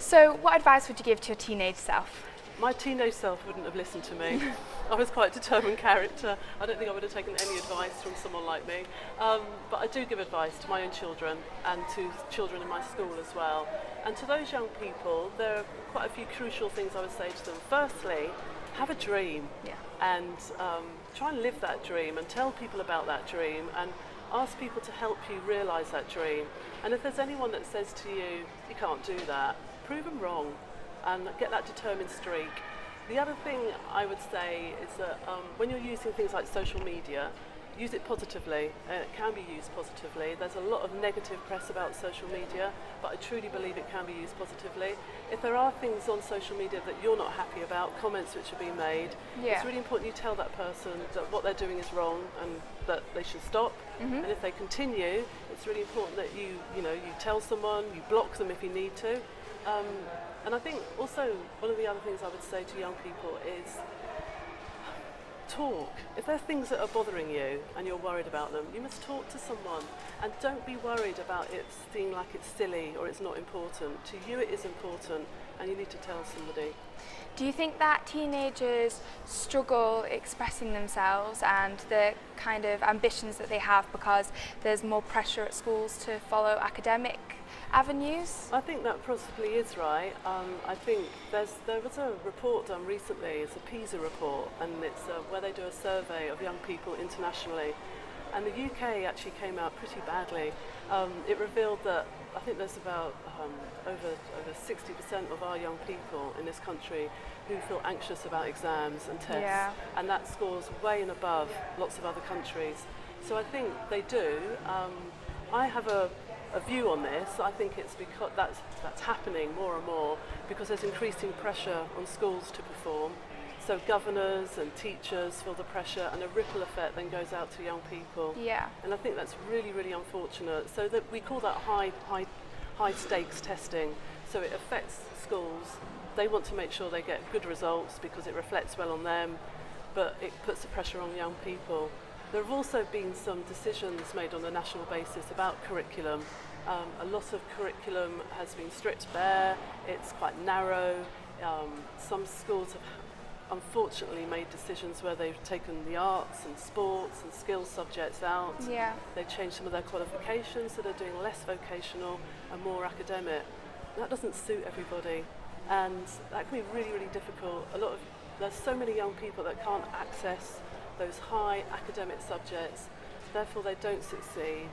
So what advice would you give to your teenage self? My teenage self wouldn't have listened to me. I was quite a determined character. I don't think I would have taken any advice from someone like me. But I do give advice to my own children and to children in my school as well. And to those young people, there are quite a few crucial things I would say to them. Firstly, have a dream and try and live that dream and tell people about that dream and ask people to help you realise that dream. And if there's anyone that says to you, you can't do that, prove them wrong and get that determined streak. The other thing I would say is that when you're using things like social media, use it positively. It can be used positively. There's a lot of negative press about social media, but I truly believe it can be used positively. If there are things on social media that you're not happy about, comments which are being made, it's really important you tell that person that what they're doing is wrong and that they should stop. And if they continue, it's really important that you tell someone, you block them if you need to. And I think also one of the other things I would say to young people is talk. If there are things that are bothering you and you're worried about them, you must talk to someone and don't be worried about it seeming like it's silly or it's not important. To you it is important and you need to tell somebody. Do you think that teenagers struggle expressing themselves and the kind of ambitions that they have because there's more pressure at schools to follow academic avenues? I think that possibly is right. I think there was a report done recently, it's a PISA report, and it's where they do a survey of young people internationally. And the UK actually came out pretty badly. It revealed that I think there's about over 60% of our young people in this country who feel anxious about exams and tests, and that scores way and above lots of other countries. So I think they do. I have a view on this. I think it's because that's happening more and more because there's increasing pressure on schools to perform. So governors and teachers feel the pressure and a ripple effect then goes out to young people. And I think that's really, really unfortunate. So that we call that high stakes testing. So it affects schools. They want to make sure they get good results because it reflects well on them, but it puts the pressure on young people. There have also been some decisions made on a national basis about curriculum. A lot of curriculum has been stripped bare, it's quite narrow. Some schools have unfortunately made decisions where they've taken the arts and sports and skills subjects out. They've changed some of their qualifications so they're doing less vocational and more academic. That doesn't suit everybody and that can be really, really difficult. There's so many young people that can't access those high academic subjects, therefore they don't succeed,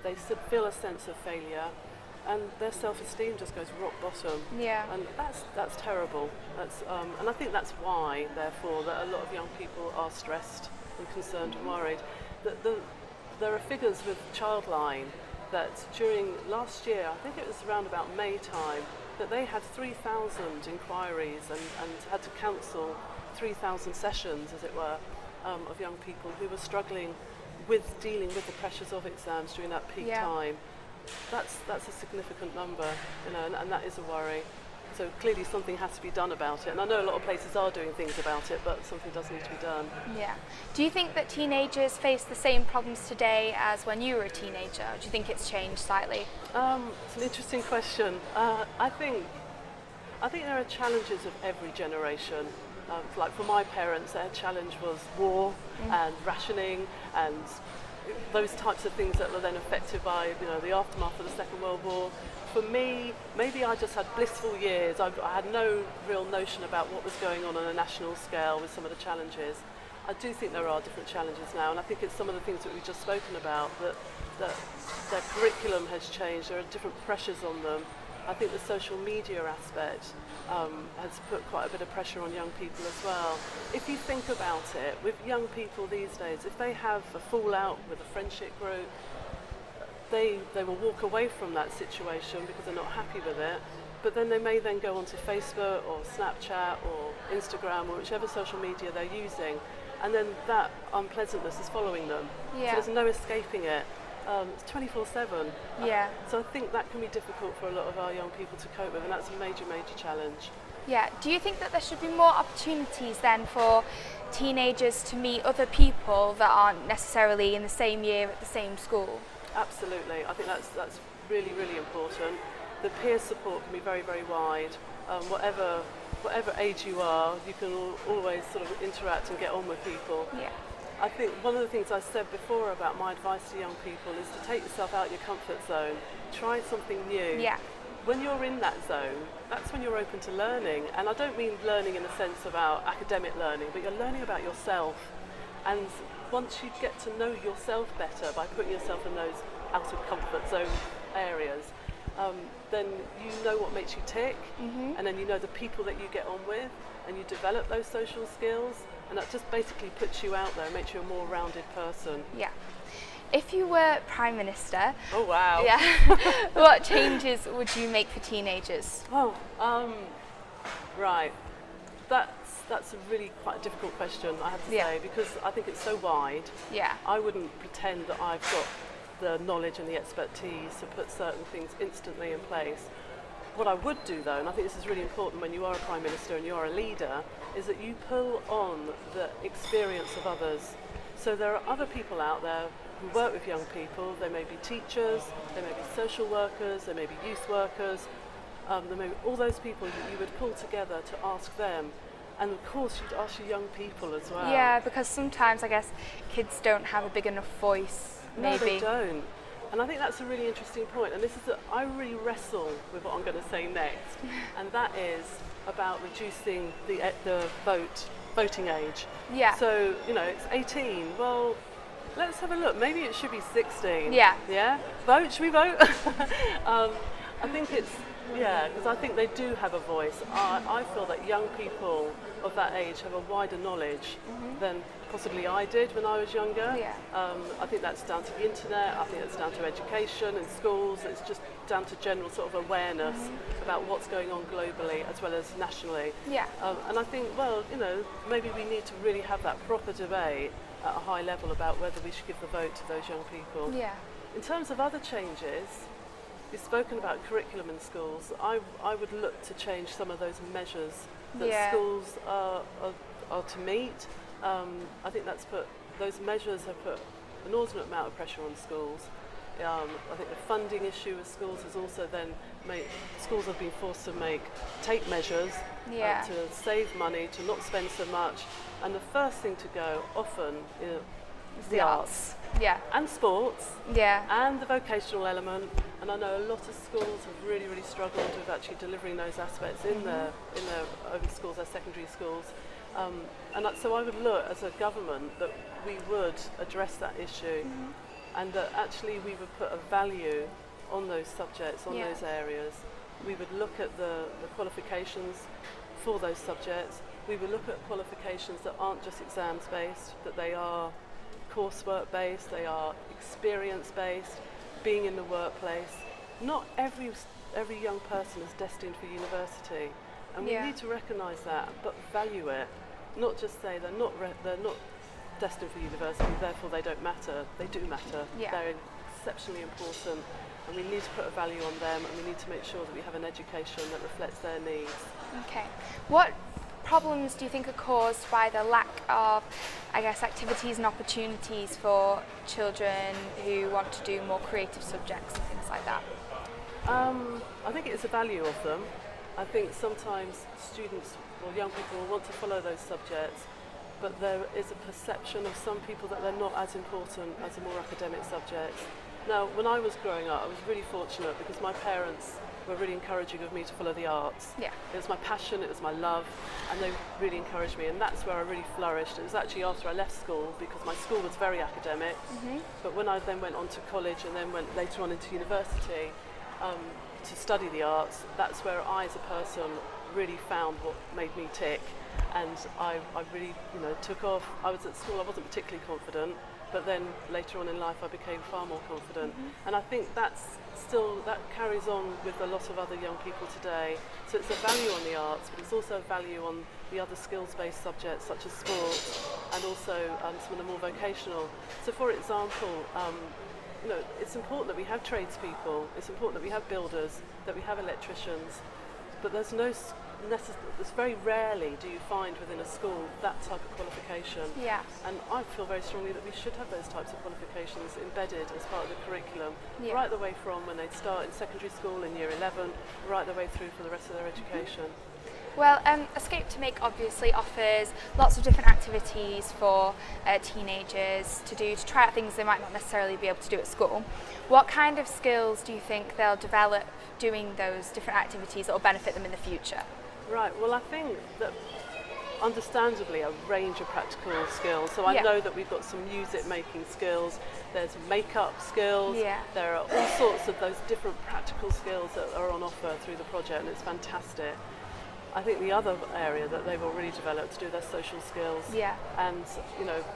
they feel a sense of failure and their self-esteem just goes rock bottom. And that's terrible. And I think that's why, therefore, that a lot of young people are stressed and concerned and worried. There are figures with Childline that during last year, I think it was around about May time, that they had 3,000 inquiries and had to cancel 3,000 sessions, as it were, of young people who were struggling with dealing with the pressures of exams during that peak time. That's a significant number, and that is a worry. So clearly something has to be done about it. And I know a lot of places are doing things about it, but something does need to be done. Do you think that teenagers face the same problems today as when you were a teenager? Or do you think it's changed slightly? It's an interesting question. I think there are challenges of every generation. Like for my parents, their challenge was war and rationing and those types of things that were then affected by the aftermath of the Second World War. For me, maybe I just had blissful years. I had no real notion about what was going on a national scale with some of the challenges. I do think there are different challenges now, and I think it's some of the things that we've just spoken about, that their curriculum has changed, there are different pressures on them. I think the social media aspect has put quite a bit of pressure on young people as well. If you think about it, with young people these days, if they have a fallout with a friendship group, they will walk away from that situation because they're not happy with it, but then they may then go onto Facebook or Snapchat or Instagram or whichever social media they're using, and then that unpleasantness is following them. So there's no escaping it. It's 24/7. So I think that can be difficult for a lot of our young people to cope with, and that's a major, major challenge. Do you think that there should be more opportunities then for teenagers to meet other people that aren't necessarily in the same year at the same school? Absolutely. I think that's really, really important. the peer support can be very, very wide. Whatever age you are, you can always sort of interact and get on with people. Yeah. I think one of the things I said before about my advice to young people is to take yourself out of your comfort zone, try something new. Yeah. When you're in that zone, that's when you're open to learning. And I don't mean learning in the sense about academic learning, but you're learning about yourself. And once you get to know yourself better by putting yourself in those out of comfort zone areas, then you know what makes you tick, and then you know the people that you get on with, and you develop those social skills, and that just basically puts you out there and makes you a more rounded person. Yeah. If you were Prime Minister, Oh wow. yeah, what changes would you make for teenagers? Oh, right. That's a really quite a difficult question, I have to say, because I think it's so wide. Yeah. I wouldn't pretend that I've got the knowledge and the expertise to put certain things instantly in place. What I would do though, and I think this is really important when you are a Prime Minister and you are a leader, is that you pull on the experience of others. So there are other people out there who work with young people. They may be teachers, they may be social workers, they may be youth workers, there may be all those people that you would pull together to ask them. And of course you'd ask your young people as well. Yeah, because sometimes I guess kids don't have a big enough voice. No, Maybe. they don't. And I think that's a really interesting point. And this is that I really wrestle with what I'm going to say next. And that is about reducing the voting age. Yeah. So, it's 18. Well, let's have a look. Maybe it should be 16. Yeah. Yeah? Vote? Should we vote? I think because I think they do have a voice. I feel that young people of that age have a wider knowledge than possibly I did when I was younger. Yeah. I think that's down to the internet, I think it's down to education in schools, it's just down to general sort of awareness about what's going on globally as well as nationally. Yeah. And I think, maybe we need to really have that proper debate at a high level about whether we should give the vote to those young people. Yeah. In terms of other changes, you've spoken about curriculum in schools. I would look to change some of those measures that schools are to meet. I think those measures have put an inordinate amount of pressure on schools. I think the funding issue with schools has also then made schools have been forced to take measures to save money, to not spend so much. And the first thing to go often is the arts. Yeah. And sports. Yeah. And the vocational element. And I know a lot of schools have really, really struggled with actually delivering those aspects in their own schools, their secondary schools. So I would look as a government that we would address that issue and that actually we would put a value on those subjects, on those areas. We would look at the qualifications for those subjects. We would look at qualifications that aren't just exams based, that they are coursework based, they are experience based, being in the workplace. Not every young person is destined for university, and we need to recognise that, but value it. Not just say they're not destined for university, therefore they don't matter. They do matter. Yeah. They're exceptionally important, and we need to put a value on them, and we need to make sure that we have an education that reflects their needs. Okay. What problems do you think are caused by the lack of, activities and opportunities for children who want to do more creative subjects and things like that? I think it's the value of them. I think sometimes students or young people will want to follow those subjects, but there is a perception of some people that they're not as important as the more academic subjects. Now, when I was growing up, I was really fortunate because my parents were really encouraging of me to follow the arts. Yeah. It was my passion, it was my love, and they really encouraged me, and that's where I really flourished. It was actually after I left school, because my school was very academic, but when I then went on to college and then went later on into university to study the arts, that's where I as a person really found what made me tick, and I really took off. I was at school, I wasn't particularly confident, but then later on in life I became far more confident, and I think that carries on with a lot of other young people today. So it's a value on the arts, but it's also a value on the other skills-based subjects such as sports, and also some of the more vocational. So for example, it's important that we have tradespeople, it's important that we have builders, that we have electricians, but there's no it's very rarely do you find within a school that type of qualification. Yeah. And I feel very strongly that we should have those types of qualifications embedded as part of the curriculum, Yeah. right the way from when they start in secondary school in year 11, right the way through for the rest of their education. Well, Escape2Make obviously offers lots of different activities for teenagers to do, to try out things they might not necessarily be able to do at school. What kind of skills do you think they'll develop doing those different activities that will benefit them in the future? Right, well I think that understandably a range of practical skills. So I Yeah. know that we've got some music making skills, there's makeup skills, Yeah. there are all sorts of those different practical skills that are on offer through the project, and it's fantastic. I think the other area that they've already developed to do their social skills, Yeah. and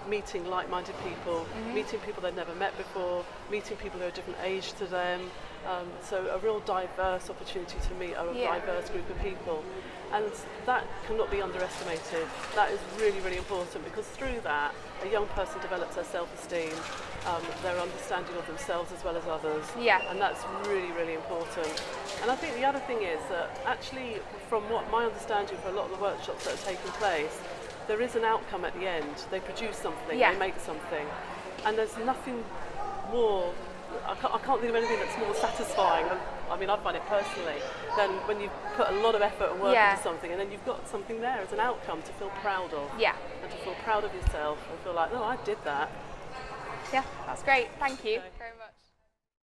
meeting like-minded people, meeting people they've never met before, meeting people who are a different age to them, so a real diverse opportunity to meet a Yeah. diverse group of people, and that cannot be underestimated. That is really, really important, because through that a young person develops their self-esteem, their understanding of themselves as well as others, Yeah. and that's really, really important. And I think the other thing is that actually, from what my understanding for a lot of the workshops that are taking place, there is an outcome at the end. They produce something, Yeah. they make something, and there's nothing more, I can't think of anything that's more satisfying, I mean I find it personally, than when you put a lot of effort and work Yeah. into something and then you've got something there as an outcome to feel proud of. Yeah. And to feel proud of yourself and feel like, no, I did that. Yeah, that's great. Thank you. Okay.